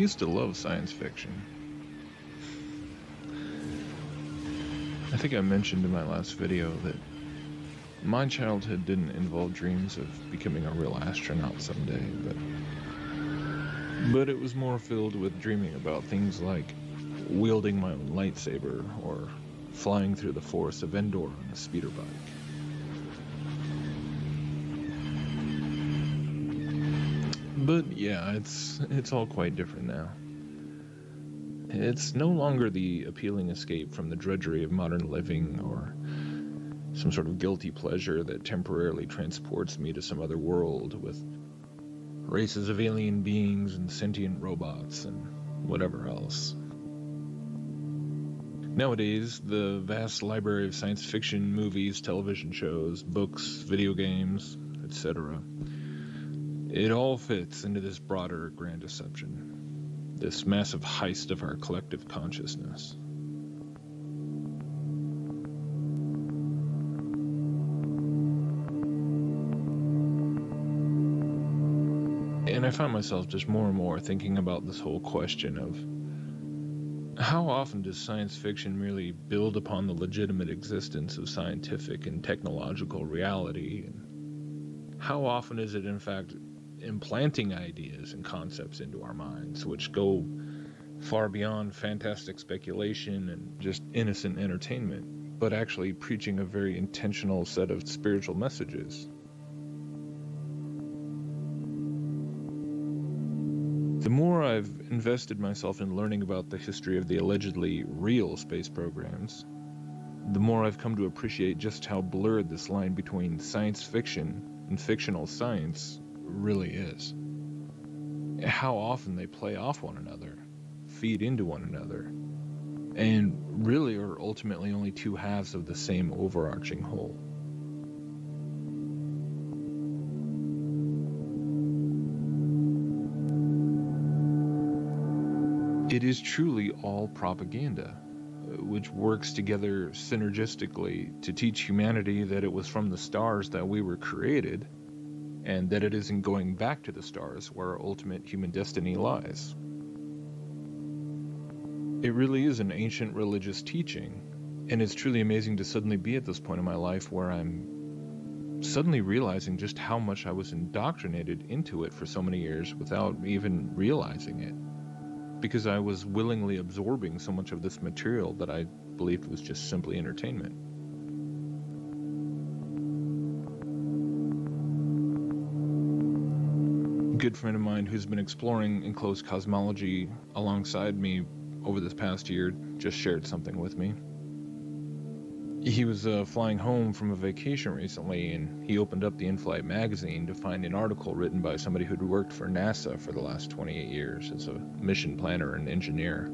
used to love science fiction. I think I mentioned in my last video that my childhood didn't involve dreams of becoming a real astronaut someday, but it was more filled with dreaming about things like wielding my own lightsaber or flying through the forests of Endor on a speeder bike. But yeah, it's all quite different now. It's no longer the appealing escape from the drudgery of modern living or some sort of guilty pleasure that temporarily transports me to some other world with races of alien beings and sentient robots and whatever else. Nowadays, the vast library of science fiction movies, television shows, books, video games, etc., it all fits into this broader grand deception, this massive heist of our collective consciousness. And I find myself just more and more thinking about this whole question of how often does science fiction merely build upon the legitimate existence of scientific and technological reality, and how often is it in fact implanting ideas and concepts into our minds which go far beyond fantastic speculation and just innocent entertainment, but actually preaching a very intentional set of spiritual messages. The more I've invested myself in learning about the history of the allegedly real space programs, the more I've come to appreciate just how blurred this line between science fiction and fictional science really is. How often they play off one another, feed into one another, and really are ultimately only two halves of the same overarching whole. It is truly all propaganda, which works together synergistically to teach humanity that it was from the stars that we were created, and that it isn't going back to the stars where our ultimate human destiny lies. It really is an ancient religious teaching, and it's truly amazing to suddenly be at this point in my life where I'm suddenly realizing just how much I was indoctrinated into it for so many years without even realizing it, because I was willingly absorbing so much of this material that I believed was just simply entertainment. A good friend of mine who's been exploring enclosed cosmology alongside me over this past year just shared something with me. He was flying home from a vacation recently, and he opened up the In-Flight magazine to find an article written by somebody who'd worked for NASA for the last 28 years as a mission planner and engineer.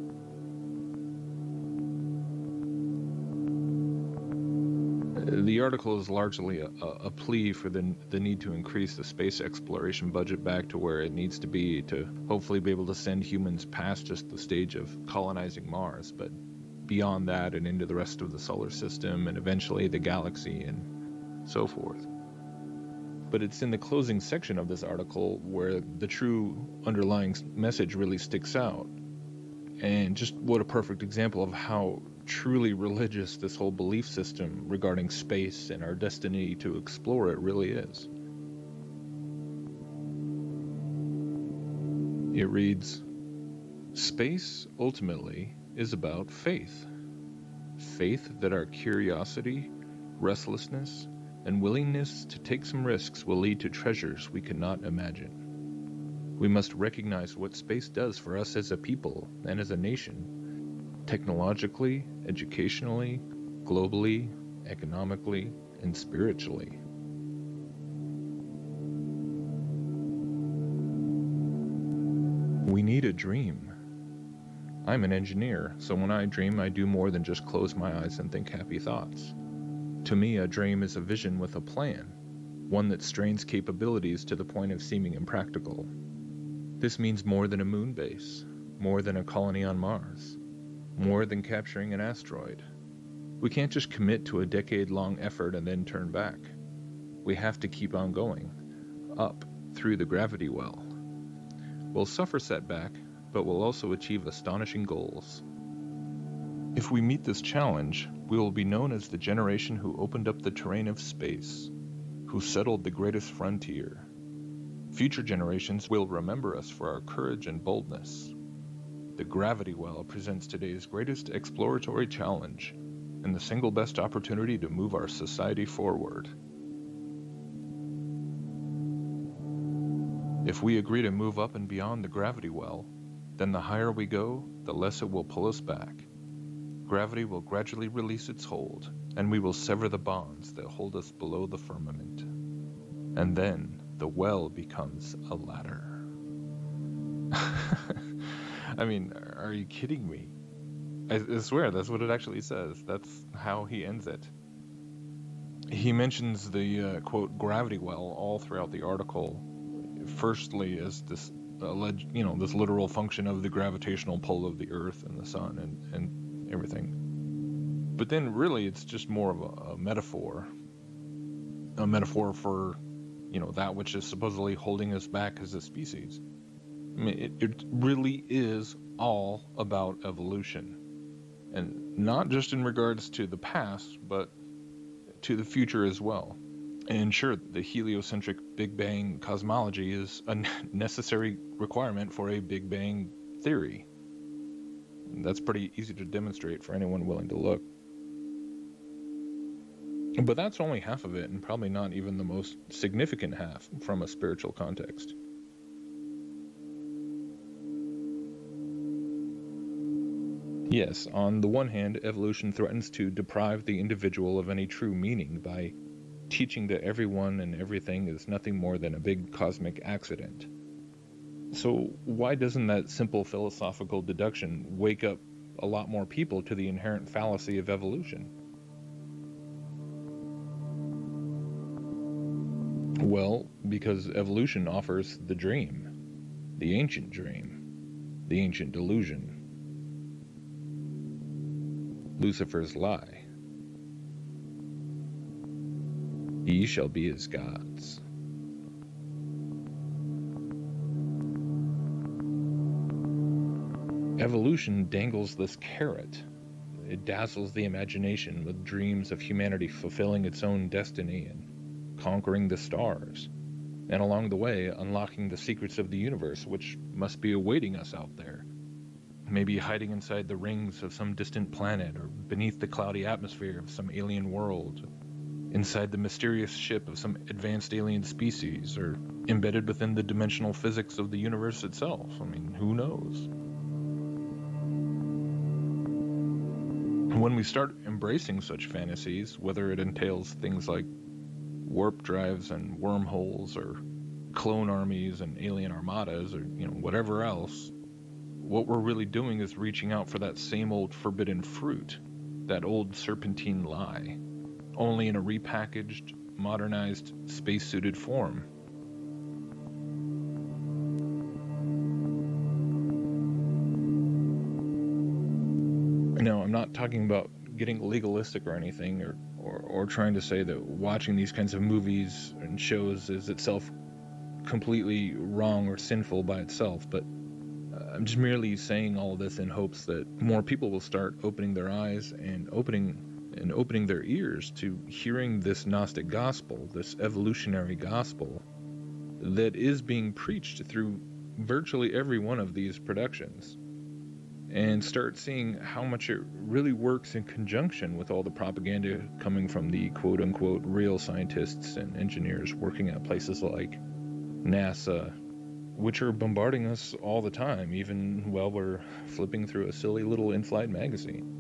The article is largely a plea for the need to increase the space exploration budget back to where it needs to be to hopefully be able to send humans past just the stage of colonizing Mars, but beyond that and into the rest of the solar system and eventually the galaxy and so forth. But it's in the closing section of this article where the true underlying message really sticks out. And just what a perfect example of how truly religious this whole belief system regarding space and our destiny to explore it really is. It reads, "Space ultimately is about faith. Faith that our curiosity, restlessness, and willingness to take some risks will lead to treasures we cannot imagine. We must recognize what space does for us as a people and as a nation, technologically, educationally, globally, economically, and spiritually." We need a dream. I'm an engineer, so when I dream, I do more than just close my eyes and think happy thoughts. To me, a dream is a vision with a plan, one that strains capabilities to the point of seeming impractical. This means more than a moon base, more than a colony on Mars, more than capturing an asteroid. We can't just commit to a decade-long effort and then turn back. We have to keep on going, up through the gravity well. We'll suffer setback, but will also achieve astonishing goals. If we meet this challenge, we will be known as the generation who opened up the terrain of space, who settled the greatest frontier. Future generations will remember us for our courage and boldness. The gravity well presents today's greatest exploratory challenge and the single best opportunity to move our society forward. If we agree to move up and beyond the gravity well, then the higher we go, the less it will pull us back. Gravity will gradually release its hold, and we will sever the bonds that hold us below the firmament. And then the well becomes a ladder. I mean, are you kidding me? I swear, that's what it actually says. That's how he ends it. He mentions the, quote, gravity well all throughout the article. Firstly, as this this literal function of the gravitational pull of the Earth and the Sun and everything. But then really it's just more of a metaphor for, that which is supposedly holding us back as a species. I mean, it really is all about evolution. And not just in regards to the past, but to the future as well. And sure, the heliocentric Big Bang cosmology is a necessary requirement for a Big Bang theory. That's pretty easy to demonstrate for anyone willing to look. But that's only half of it, and probably not even the most significant half from a spiritual context. Yes, on the one hand, evolution threatens to deprive the individual of any true meaning by teaching that everyone and everything is nothing more than a big cosmic accident. So why doesn't that simple philosophical deduction wake up a lot more people to the inherent fallacy of evolution? Well, because evolution offers the dream, the ancient delusion, Lucifer's lie. Ye shall be as gods. Evolution dangles this carrot. It dazzles the imagination with dreams of humanity fulfilling its own destiny and conquering the stars, and along the way unlocking the secrets of the universe which must be awaiting us out there. Maybe hiding inside the rings of some distant planet, or beneath the cloudy atmosphere of some alien world, inside the mysterious ship of some advanced alien species, or embedded within the dimensional physics of the universe itself. I mean, who knows? When we start embracing such fantasies, whether it entails things like warp drives and wormholes, or clone armies and alien armadas, or whatever else, what we're really doing is reaching out for that same old forbidden fruit, that old serpentine lie, only in a repackaged, modernized, space-suited form. Now, I'm not talking about getting legalistic or anything, or trying to say that watching these kinds of movies and shows is itself completely wrong or sinful by itself, but I'm just merely saying all this in hopes that more people will start opening their eyes and opening their ears to hearing this Gnostic gospel, this evolutionary gospel that is being preached through virtually every one of these productions, and start seeing how much it really works in conjunction with all the propaganda coming from the quote-unquote real scientists and engineers working at places like NASA, which are bombarding us all the time, even while we're flipping through a silly little in-flight magazine.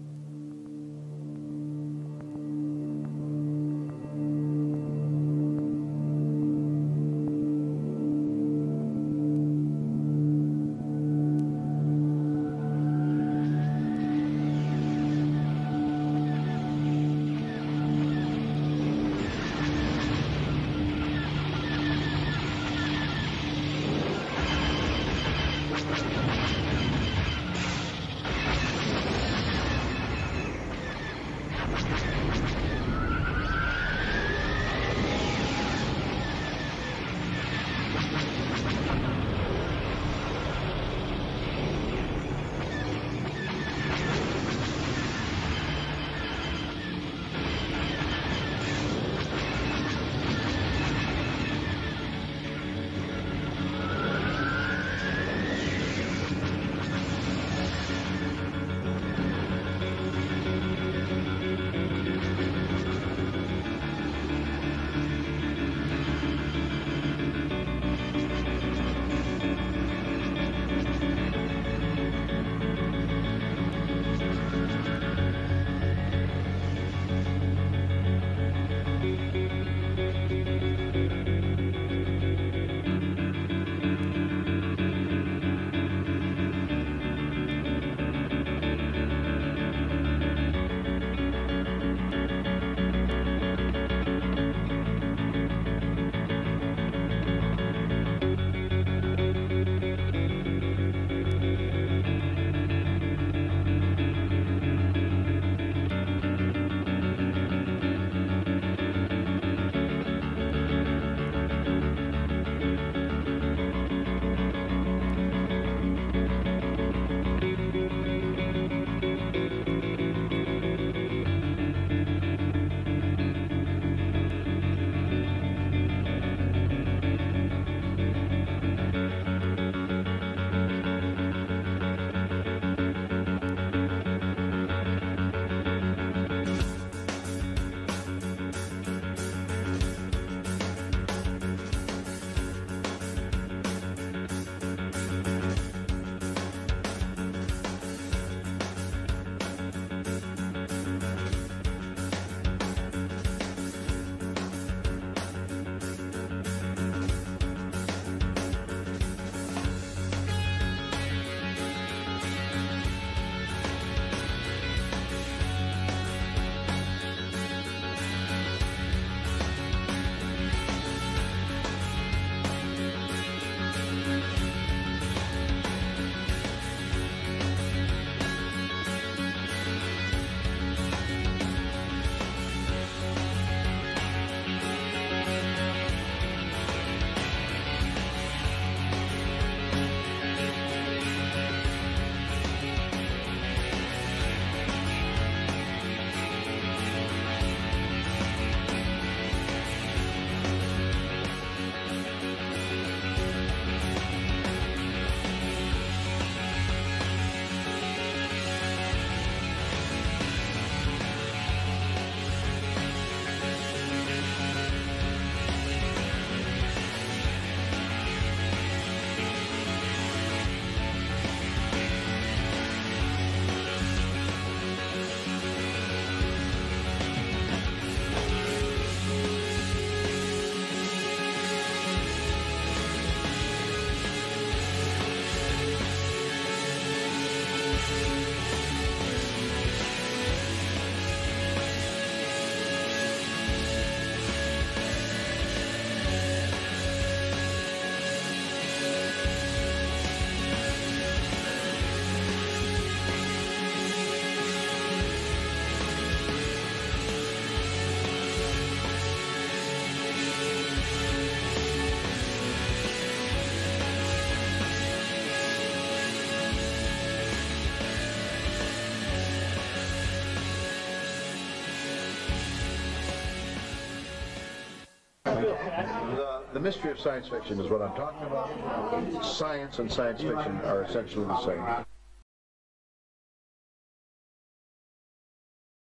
The mystery of science fiction is what I'm talking about. Science and science fiction are essentially the same.